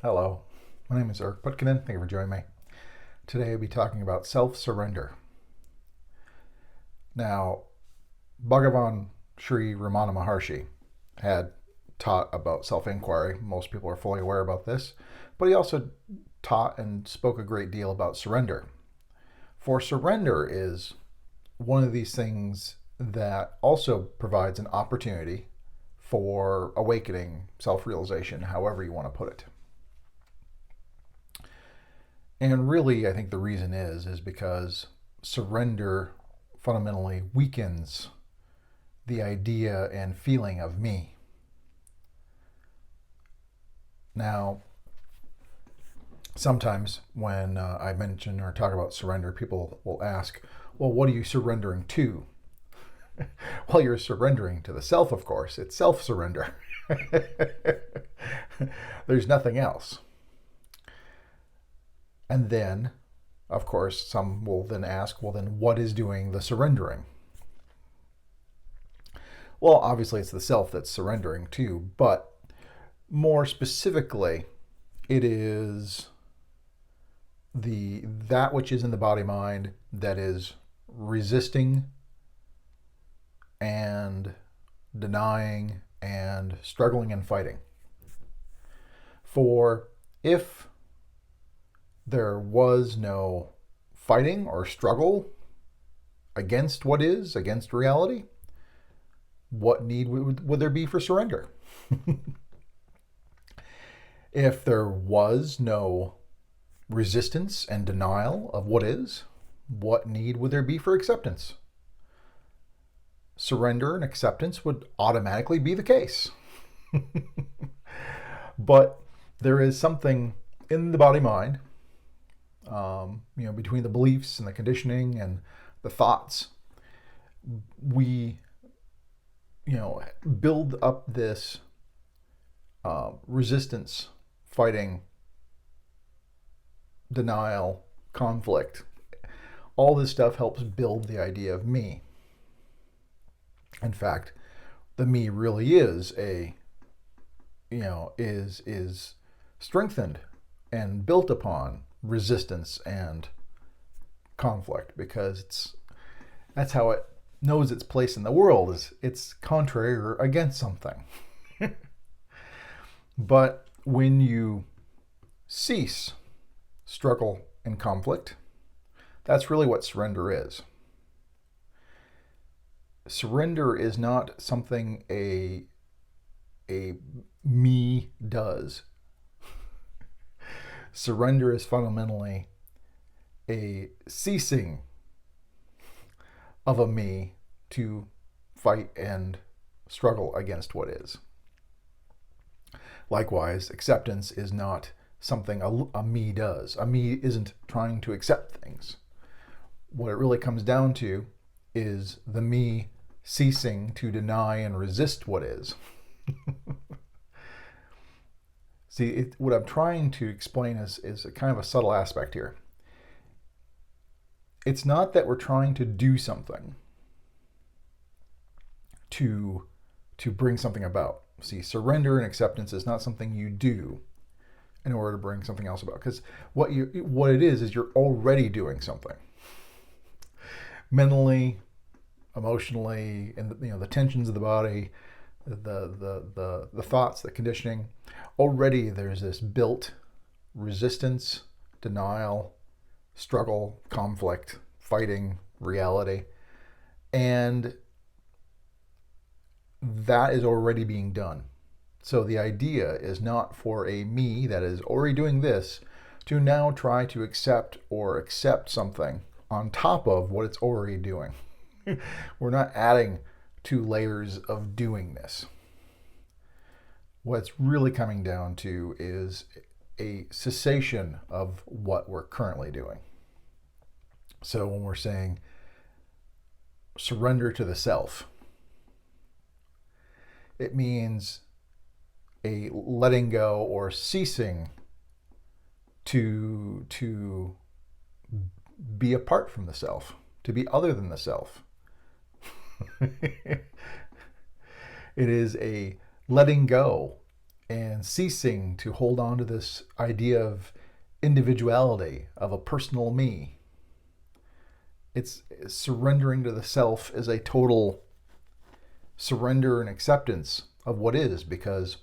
Hello, my name is Putkonen. Thank you for joining me. Today I'll be talking about self-surrender. Now, Bhagavan Sri Ramana Maharshi had taught about self-inquiry. Most people are fully aware about this, but he also taught and spoke a great deal about surrender. For surrender is one of these things that also provides an opportunity for awakening, self-realization, however you want to put it. And really, I think the reason is because surrender fundamentally weakens the idea and feeling of me. Now, sometimes when I mention or talk about surrender, people will ask, well, what are you surrendering to? Well, you're surrendering to the self, of course. It's self-surrender. There's nothing else. And then, of course, some will then ask, well, then what is doing the surrendering? Well, obviously it's the self that's surrendering too, but more specifically, it is that which is in the body-mind that is resisting and denying and struggling and fighting. For if there was no fighting or struggle against what is, against reality, what need would there be for surrender? If there was no resistance and denial of what is, what need would there be for acceptance? Surrender and acceptance would automatically be the case. But there is something in the body-mind, between the beliefs and the conditioning and the thoughts, we, build up this resistance, fighting, denial, conflict. All this stuff helps build the idea of me. In fact, the me really is is strengthened and built upon resistance and conflict, because that's how it knows its place in the world, is it's contrary or against something. But when you cease struggle and conflict, that's really what surrender is. Surrender is not something a me does. Surrender is fundamentally a ceasing of a me to fight and struggle against what is. Likewise, acceptance is not something a me does. A me isn't trying to accept things. What it really comes down to is the me ceasing to deny and resist what is. See, what I'm trying to explain is a kind of a subtle aspect here. It's not that we're trying to do something to bring something about. See, surrender and acceptance is not something you do in order to bring something else about. Because what it is you're already doing something. Mentally, emotionally, and the tensions of the body, the thoughts, the conditioning. Already there's this built resistance, denial, struggle, conflict, fighting, reality. And that is already being done. So the idea is not for a me that is already doing this to now try to accept something on top of what it's already doing. We're not adding 2 layers of doing this. What's really coming down to is a cessation of what we're currently doing. So when we're saying surrender to the self, it means a letting go or ceasing to be apart from the self, to be other than the self. It is a letting go and ceasing to hold on to this idea of individuality, of a personal me. It's surrendering to the self is a total surrender and acceptance of what is, because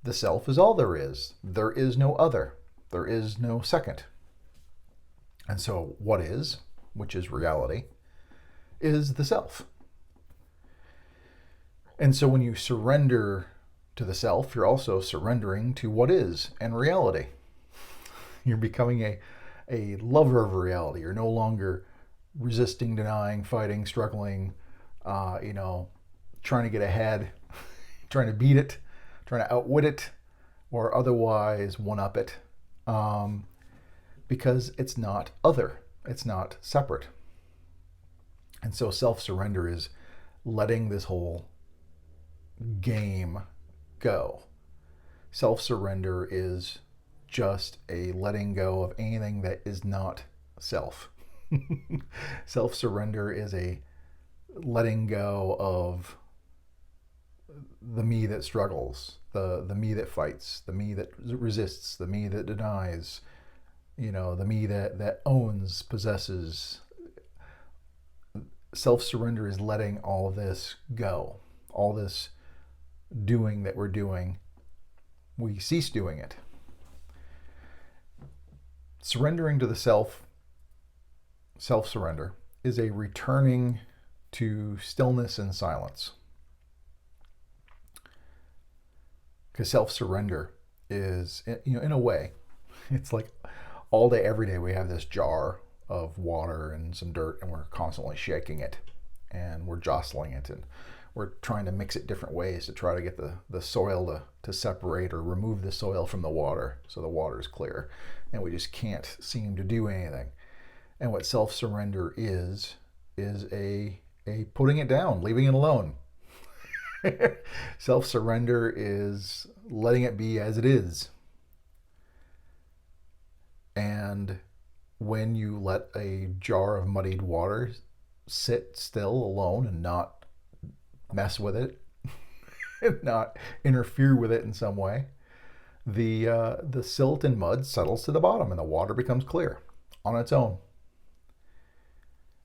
the self is all there is. There is no other. There is no second. And so what is, which is reality, is the self. And so when you surrender to the self, you're also surrendering to what is and reality. You're becoming a lover of reality. You're no longer resisting, denying, fighting, struggling, trying to get ahead, trying to beat it, trying to outwit it, or otherwise one-up it, because it's not other. It's not separate. And so self-surrender is letting this whole game go. Self-surrender is just a letting go of anything that is not self. Self-surrender is a letting go of the me that struggles, the me that fights, the me that resists, the me that denies, the me that owns, possesses. Self-surrender is letting all this go. All this doing that we're doing, we cease doing it. Surrendering to the self-surrender, is a returning to stillness and silence. Because self-surrender is, in a way, it's like all day, every day we have this jar of water and some dirt, and we're constantly shaking it, and we're jostling it, and we're trying to mix it different ways to try to get the soil to separate or remove the soil from the water so the water is clear. And we just can't seem to do anything. And what self-surrender is a putting it down, leaving it alone. Self-surrender is letting it be as it is. And when you let a jar of muddied water sit still alone and not mess with it, not interfere with it in some way, the silt and mud settles to the bottom and the water becomes clear on its own.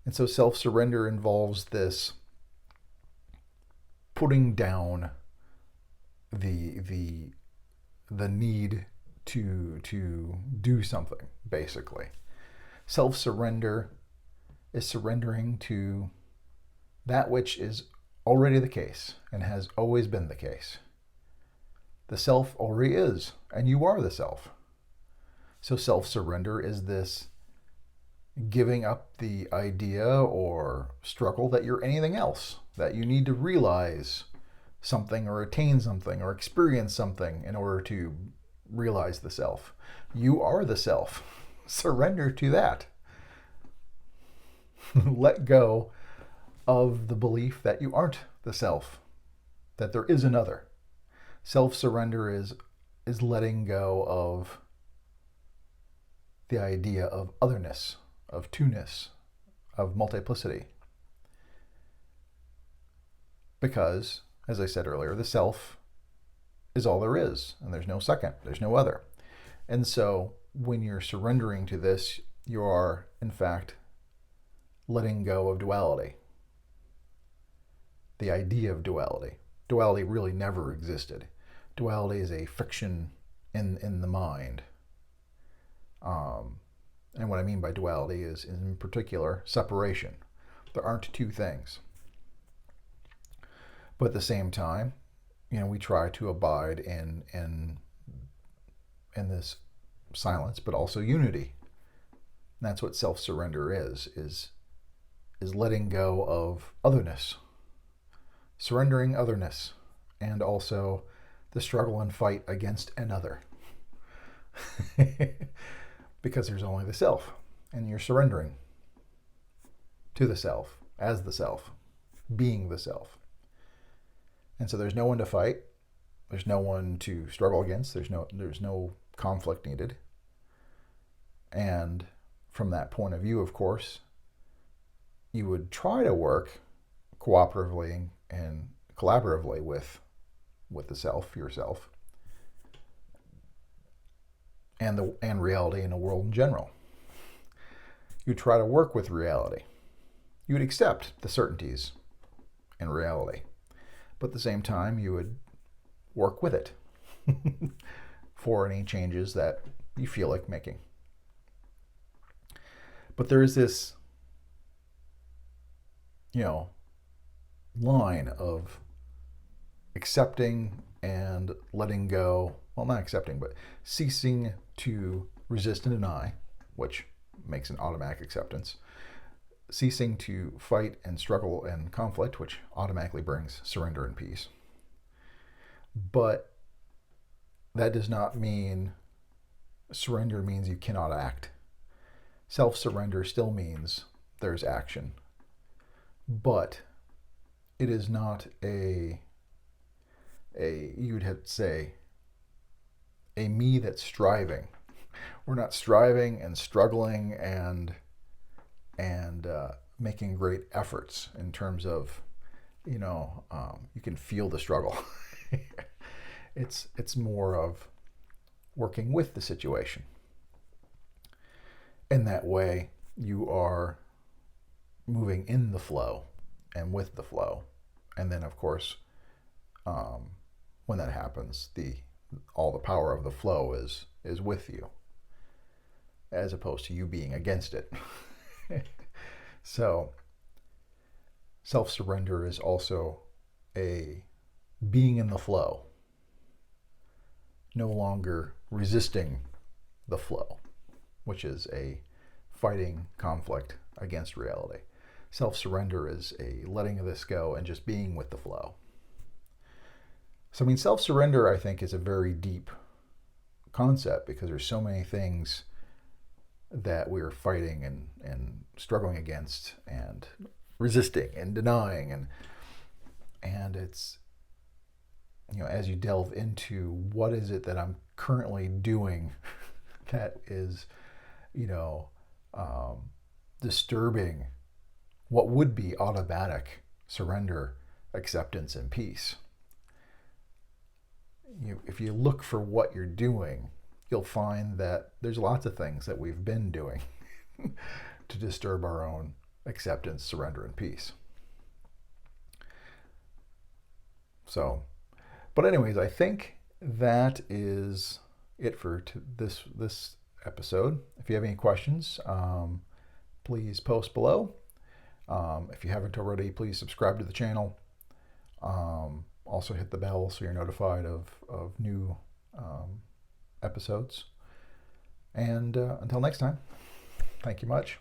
And so self-surrender involves this putting down the need to do something, basically. Self-surrender is surrendering to that which is already the case and has always been the case. The self already is, and you are the self. So self-surrender is this giving up the idea or struggle that you're anything else, that you need to realize something or attain something or experience something in order to realize the self. You are the self. Surrender to that. Let go of the belief that you aren't the self, that there is another. Self-surrender is letting go of the idea of otherness, of two-ness, of multiplicity. Because, as I said earlier, the self is all there is, and there's no second, there's no other. And so when you're surrendering to this, you are, in fact, letting go of duality. The idea of duality. Duality really never existed. Duality is a fiction in the mind. And what I mean by duality is, in particular, separation. There aren't two things. But at the same time, we try to abide in this silence, but also unity. And that's what self-surrender is letting go of otherness, surrendering otherness, and also the struggle and fight against another. Because there's only the self, and you're surrendering to the self, as the self, being the self. And so there's no one to fight, there's no one to struggle against, there's no conflict needed. And from that point of view, of course, you would try to work cooperatively and collaboratively with the self, yourself. and reality in the world in general. You try to work with reality. You would accept the certainties in reality, but at the same time, you would work with it for any changes that you feel like making. But there is this, line of accepting and letting go. Well, not accepting, but ceasing to resist and deny, which makes an automatic acceptance. Ceasing to fight and struggle and conflict, which automatically brings surrender and peace. But that does not mean surrender means you cannot act. Self-surrender still means there's action. But it is not you would have to say, a me that's striving. We're not striving and struggling and making great efforts in terms of, you can feel the struggle. It's more of working with the situation. In that way, you are moving in the flow and with the flow. And then, of course, when that happens, all the power of the flow is with you, as opposed to you being against it. So, self-surrender is also a being in the flow, no longer resisting the flow, which is a fighting conflict against reality. Self-surrender is a letting this go and just being with the flow. So, self-surrender, I think, is a very deep concept because there's so many things that we're fighting and struggling against and resisting and denying. And it's, as you delve into what is it that I'm currently doing that is, disturbing what would be automatic surrender, acceptance, and peace. If you look for what you're doing, you'll find that there's lots of things that we've been doing to disturb our own acceptance, surrender, and peace. So, but anyways, I think that is it for this episode. If you have any questions, please post below. If you haven't already, please subscribe to the channel. Also hit the bell so you're notified of new episodes. And until next time, thank you much.